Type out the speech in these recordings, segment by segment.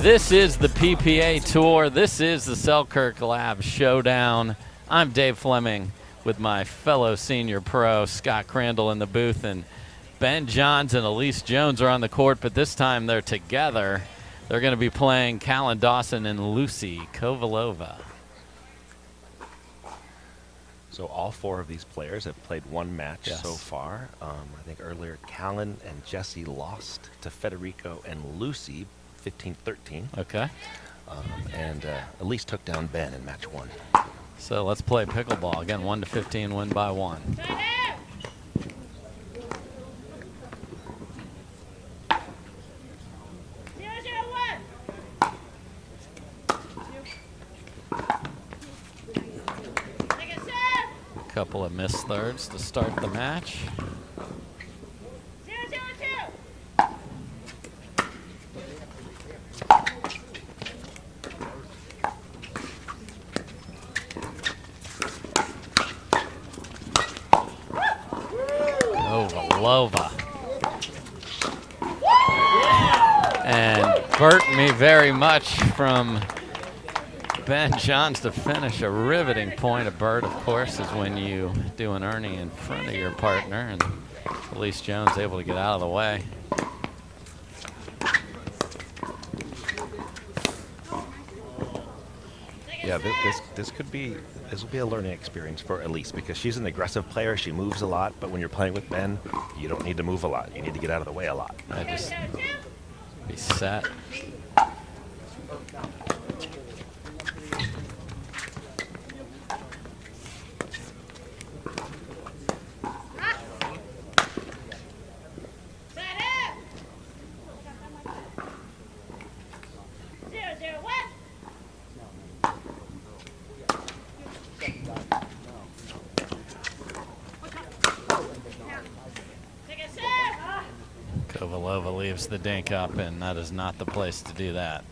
This is the PPA Tour. This is the Selkirk Lab Showdown. I'm Dave Fleming with my fellow senior pro, Scott Crandall, in the booth, and Ben Johns and Allyce Jones are on the court, but this time they're together. They're going to be playing Callan, Dawson, and Lucy Kovalova. So all four of these players have played one match so far. I think earlier Callan and Jesse lost to Federico and Lucy 15-13. Okay. And Allyce took down Ben in match one. So let's play pickleball. Again, 1-15, win by one. A couple of missed thirds to start the match. Kovalova. And burnt me very much from Ben Johns to finish. A riveting point. A bird, of course, is when you do an Ernie in front of your partner, and Allyce Jones able to get out of the way. Yeah, this will be a learning experience for Allyce because she's an aggressive player. She moves a lot, but when you're playing with Ben, you don't need to move a lot. You need to get out of the way a lot. I just be set. Kovalova leaves the dink up, and that is not the place to do that.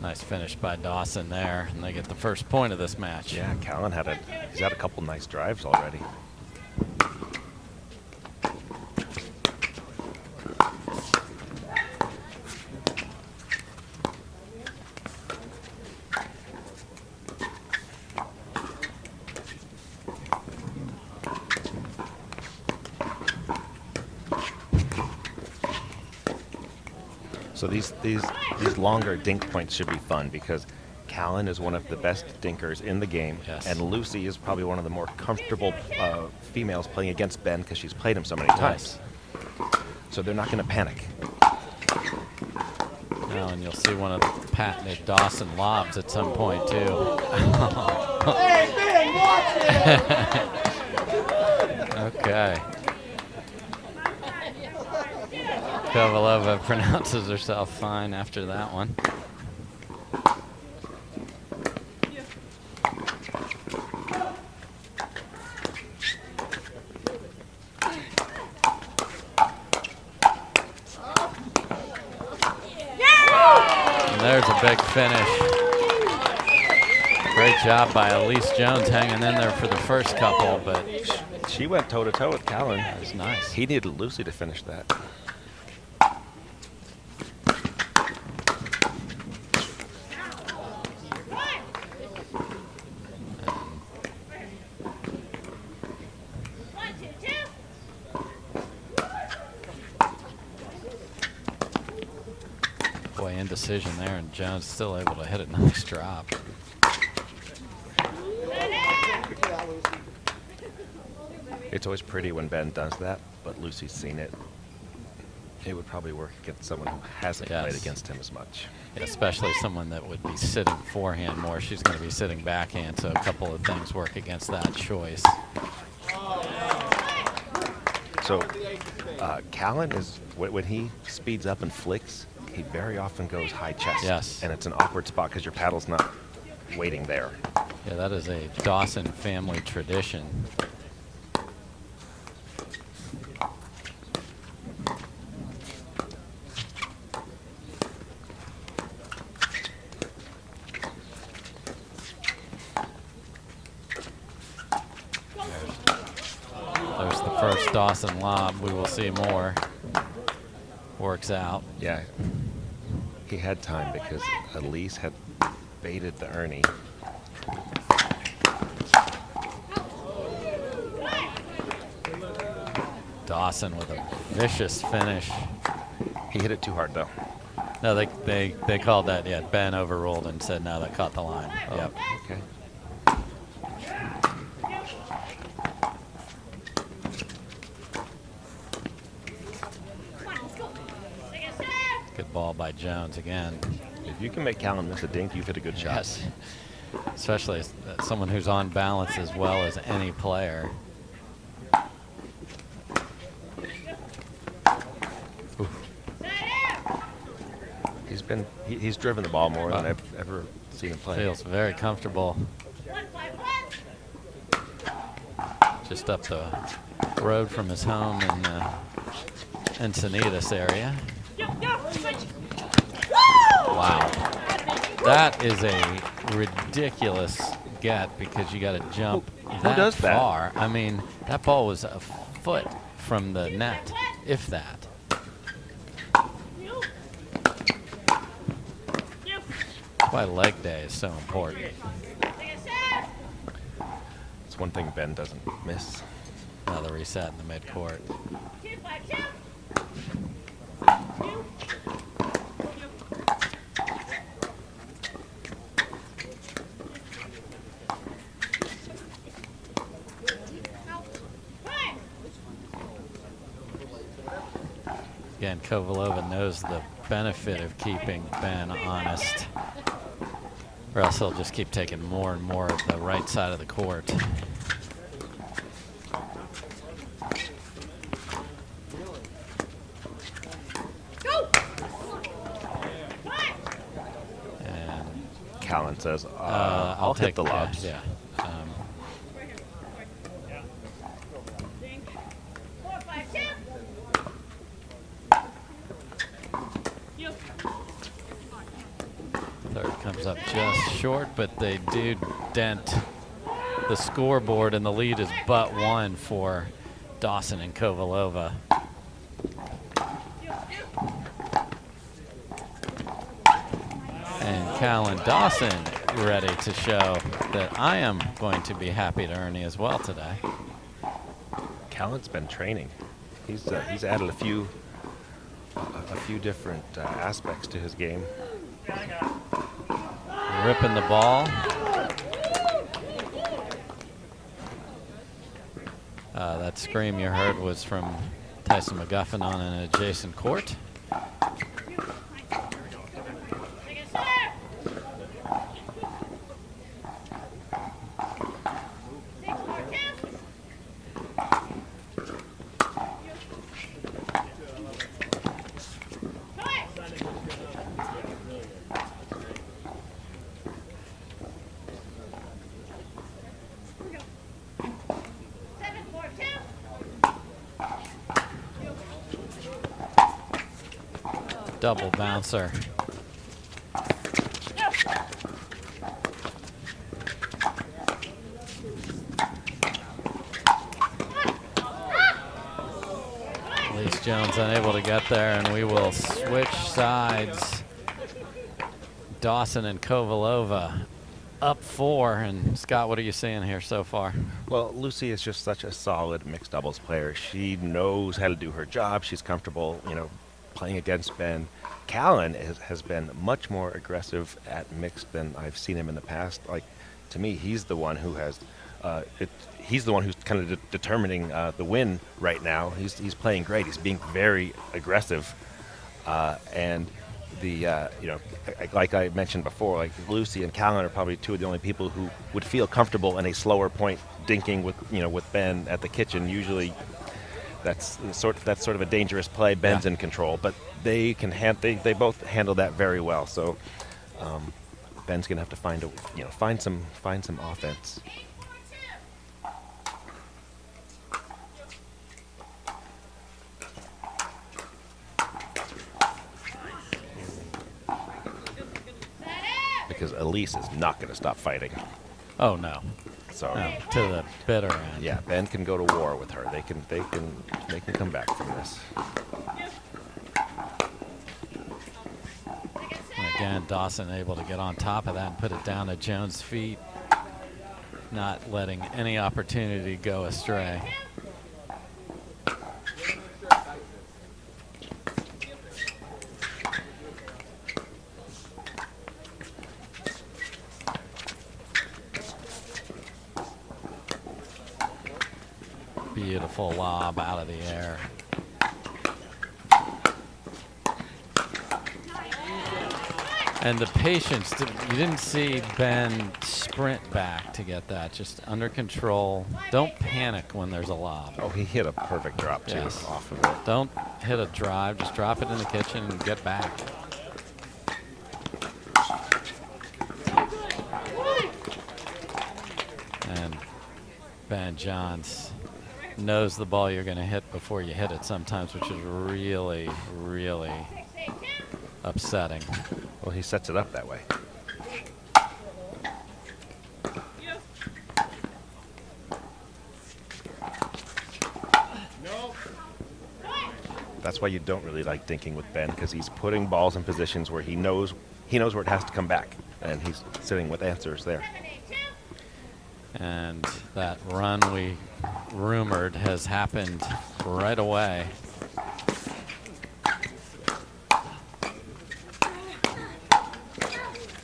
Nice finish by Dawson there, and they get the first point of this match. Yeah, Callan he's had a couple nice drives already. So these longer dink points should be fun because Callan is one of the best dinkers in the game, and Lucy is probably one of the more comfortable females playing against Ben because she's played him so many times. So they're not going to panic. No, and you'll see one of the patented Dawson lobs at some point too. Hey, Ben, watch it! Okay. Kovalova pronounces herself fine after that one. And there's a big finish. Great job by Allyce Jones hanging in there for the first couple, but she went toe-to-toe with Callan. That was nice. He needed Lucy to finish that. Boy, indecision there, and Jones still able to hit a nice drop. It's always pretty when Ben does that, but Lucy's seen it. It would probably work against someone who hasn't played against him as much. Yeah, especially someone that would be sitting forehand more. She's going to be sitting backhand, so a couple of things work against that choice. So Callan is, when he speeds up and flicks, he very often goes high chest. Yes. And it's an awkward spot because your paddle's not waiting there. Yeah, that is a Dawson family tradition. first Dawson lob. We will see more. Works out. Yeah. He had time because Allyce had baited the Ernie. Dawson with a vicious finish. He hit it too hard, though. No, they called that, yeah, Ben overruled and said, no, that caught the line. Oh, yep. Okay. Good ball by Jones again. If you can make Callan miss a dink, you've hit a good shot. Yes. Especially as someone who's on balance as well as any player. He's driven the ball more than I've ever seen him play. Feels very comfortable. Just up the road from his home in Encinitas area. Wow. That is a ridiculous get because you got to jump that far. I mean, that ball was a foot from the net, if that. That's why leg day is so important. It's one thing Ben doesn't miss. Another reset in the midcourt. Again, Kovalova knows the benefit of keeping Ben honest, or else he'll just keep taking more and more of the right side of the court. And Callan says, I'll hit the lobs. Yeah. Third comes up just short, but they do dent the scoreboard, and the lead is but one for Dawson and Kovalova. And Callan Dawson ready to show that I am going to be happy to Ernie as well today. Callan's been training. He's added a few different aspects to his game. Ripping the ball. That scream you heard was from Tyson McGuffin on an adjacent court. Double bouncer. Allyce Jones unable to get there, and we will switch sides. Dawson and Kovalova up 4. And Scott, what are you seeing here so far? Well, Lucy is just such a solid mixed doubles player. She knows how to do her job. She's comfortable, playing against Ben. Callan has been much more aggressive at mixed than I've seen him in the past. Like, to me, he's the one who has, he's the one who's kind of determining the win right now. He's playing great. He's being very aggressive, and the like I mentioned before, like Lucy and Callan are probably two of the only people who would feel comfortable in a slower point dinking with Ben at the kitchen. Usually, that's sort of a dangerous play. Ben's in control, but they both handle that very well. So Ben's gonna have to find some offense. Because Allyce is not going to stop fighting. Oh no, So to the bitter end. yeah, Ben can go to war with her. They can come back from this. Again, Dawson able to get on top of that and put it down at Jones' feet, not letting any opportunity go astray. Beautiful lob out of the air. And the patience, you didn't see Ben sprint back to get that, just under control. Don't panic when there's a lob. Oh, he hit a perfect drop too off of it. Don't hit a drive, just drop it in the kitchen and get back. And Ben Johns knows the ball you're going to hit before you hit it sometimes, which is really, really upsetting. Well, he sets it up that way. That's why you don't really like dinking with Ben, because he's putting balls in positions where he knows where it has to come back, and he's sitting with answers there. And that run we rumored has happened right away.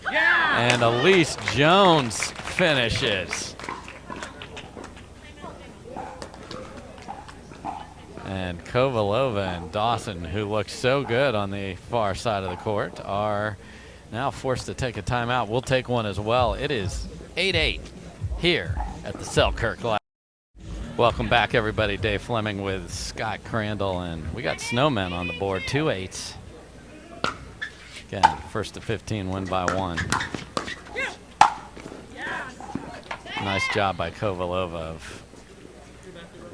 And Allyce Jones finishes. And Kovalova and Dawson, who looked so good on the far side of the court, are now forced to take a timeout. We'll take one as well. It is 8-8 here at the Selkirk Lab. Welcome back, everybody. Dave Fleming with Scott Crandall, and we got Snowmen on the board, 2 8s. Again, first to 15, win by 1. Nice job by Kovalova of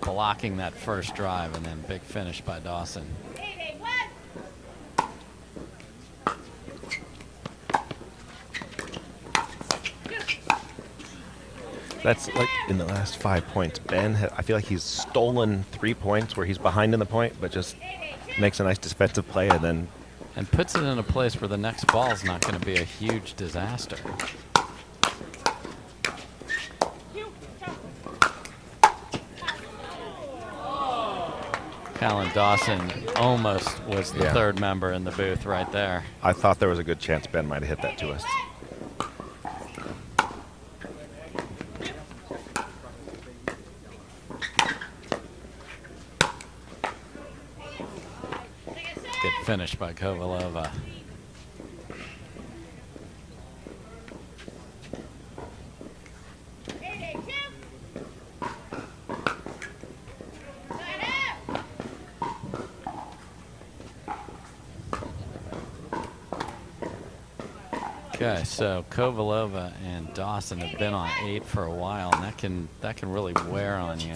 blocking that first drive, and then big finish by Dawson. That's like in the last 5 points. Ben, I feel like he's stolen 3 points where he's behind in the point, but just makes a nice defensive play and puts it in a place where the next ball is not going to be a huge disaster. Callan Dawson almost was the third member in the booth right there. I thought there was a good chance Ben might have hit that to us. Good finish by Kovalova. Okay, so Kovalova and Dawson have been on 8 for a while, and that can really wear on you.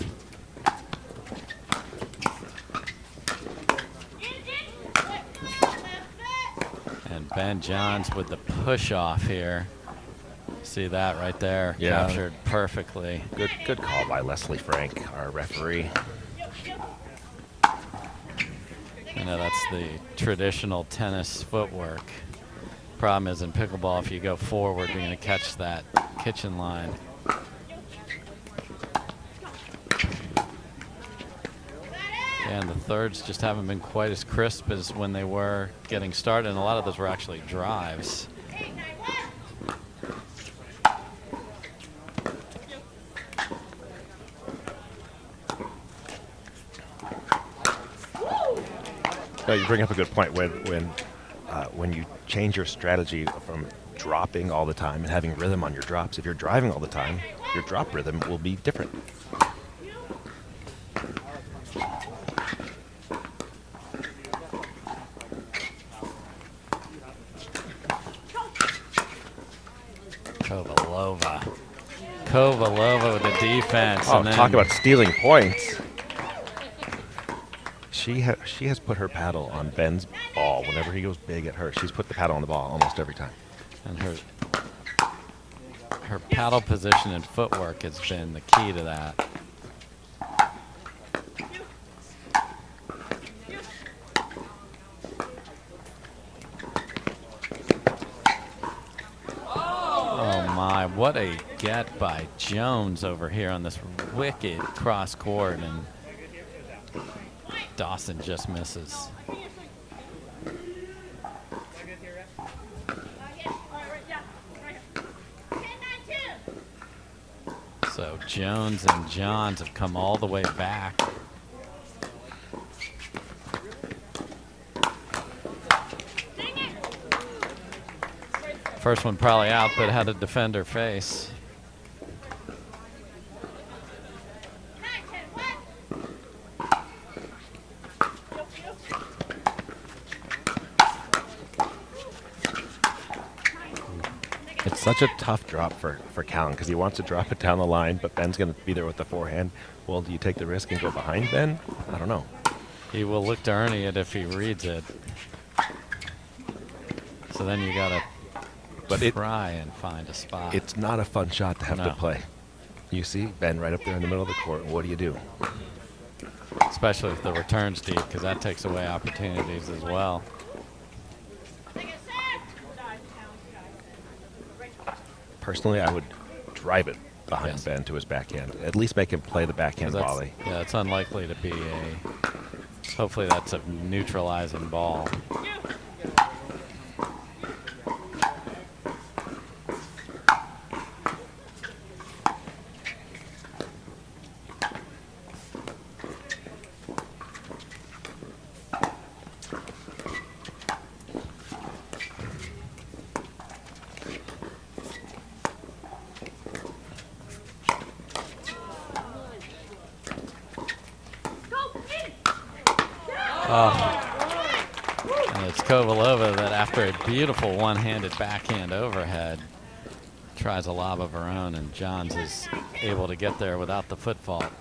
And Ben Johns with the push off here. See that right there? Yeah. Captured perfectly. Good call by Leslie Frank, our referee. You know, that's the traditional tennis footwork. Problem is in pickleball, if you go forward, you're going to catch that kitchen line. And the thirds just haven't been quite as crisp as when they were getting started, and a lot of those were actually drives. No, you bring up a good point. When you change your strategy from dropping all the time and having rhythm on your drops, if you're driving all the time, your drop rhythm will be different. Kovalova with the defense. Oh, and then talk about stealing points. She has put her paddle on Ben's ball whenever he goes big at her. She's put the paddle on the ball almost every time. And her paddle position and footwork has been the key to that. Oh my, what a get by Jones over here on this wicked cross court, and Dawson just misses. So Jones and Johns have come all the way back. First one probably out, but had a defender face. It's such a tough drop for Callan because he wants to drop it down the line, but Ben's going to be there with the forehand. Well, do you take the risk and go behind Ben? I don't know. He will look to Ernie it if he reads it. So then you got to try and find a spot. It's not a fun shot to have to play. You see Ben right up there in the middle of the court. What do you do? Especially if the return's deep, because that takes away opportunities as well. Personally, I would drive it behind Ben to his backhand. At least make him play the backhand volley. Yeah, it's unlikely to be a... Hopefully that's a neutralizing ball. And it's Kovalova that, after a beautiful one-handed backhand overhead, tries a lob of her own, and Johns is able to get there without the foot fault.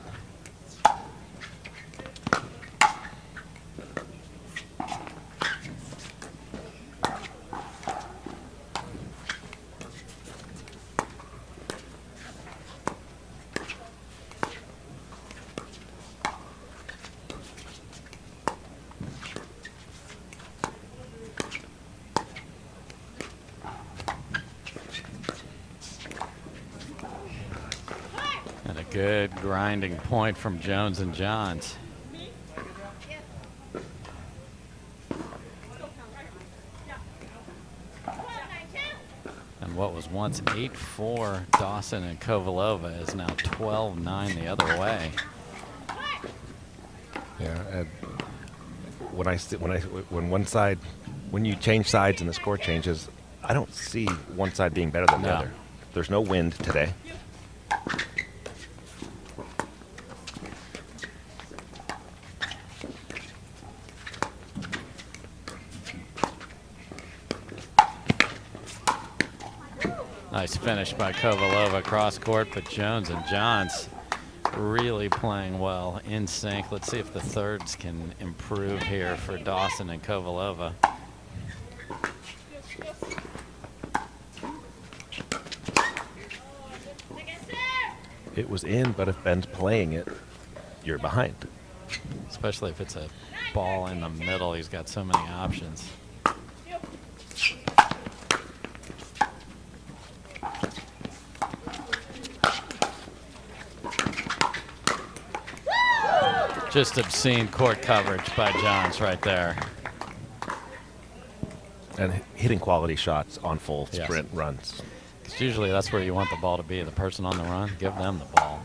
Good grinding point from Jones and Johns. And what was once 8-4 Dawson and Kovalova is now 12-9 the other way. Yeah, and when you change sides and the score changes, I don't see one side being better than the other. There's no wind today. Nice finish by Kovalova cross court, but Jones and Johns really playing well in sync. Let's see if the thirds can improve here for Dawson and Kovalova. It was in, but if Ben's playing it, you're behind. Especially if it's a ball in the middle, he's got so many options. Just obscene court coverage by Johns right there. And hitting quality shots on full sprint runs. Because usually that's where you want the ball to be. The person on the run, give them the ball.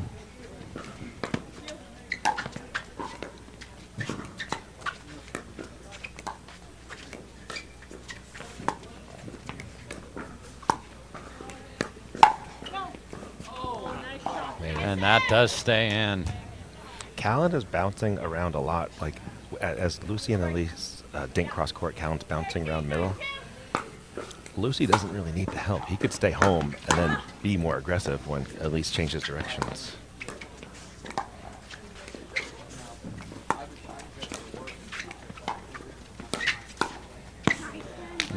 And that does stay in. Callan is bouncing around a lot. Like as Lucy and Allyce dink cross court, Callan's bouncing around middle. Lucy doesn't really need the help. He could stay home and then be more aggressive when Allyce changes directions.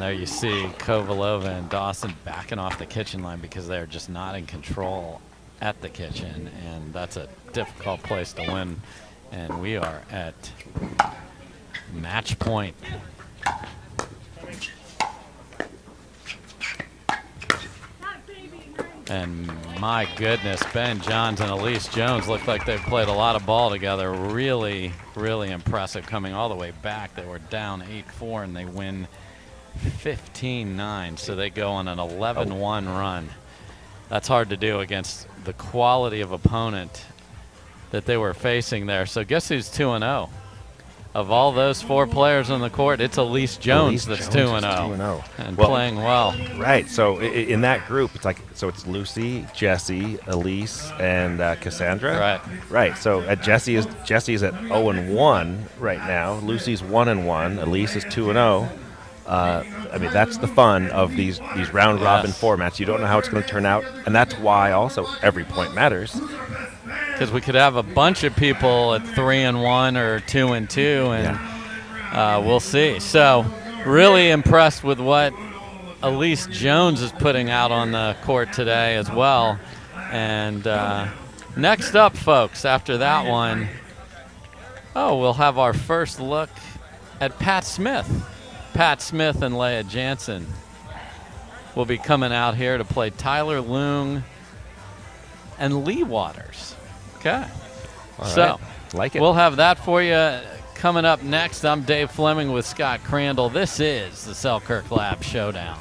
There you see Kovalova and Dawson backing off the kitchen line because they're just not in control at the kitchen, and that's a difficult place to win. And we are at match point. And my goodness, Ben Johns and Allyce Jones look like they've played a lot of ball together. Really, really impressive coming all the way back. They were down 8-4 and they win 15-9. So they go on an 11-1 run. That's hard to do against the quality of opponent that they were facing there. So guess who's 2-0? Of all those 4 players on the court, it's Allyce Jones that's 2-0 and playing well. Right. So in that group, it's it's Lucy, Jessie, Allyce, and Cassandra. Right. Right. So Jessie's at 0-1 right now. Lucy's 1-1. Allyce is 2-0. I mean, that's the fun of these round robin formats. You don't know how it's going to turn out, and that's why also every point matters. Because we could have a bunch of people at 3-1 or 2-2, and we'll see. So, really impressed with what Allyce Jones is putting out on the court today as well. And next up, folks, after that one, we'll have our first look at Pat Smith. Pat Smith and Leah Jansen will be coming out here to play Tyler Leung and Lee Waters. Okay. All so right. Like it. We'll have that for you coming up next. I'm Dave Fleming with Scott Crandall. This is the Selkirk Lab Showdown.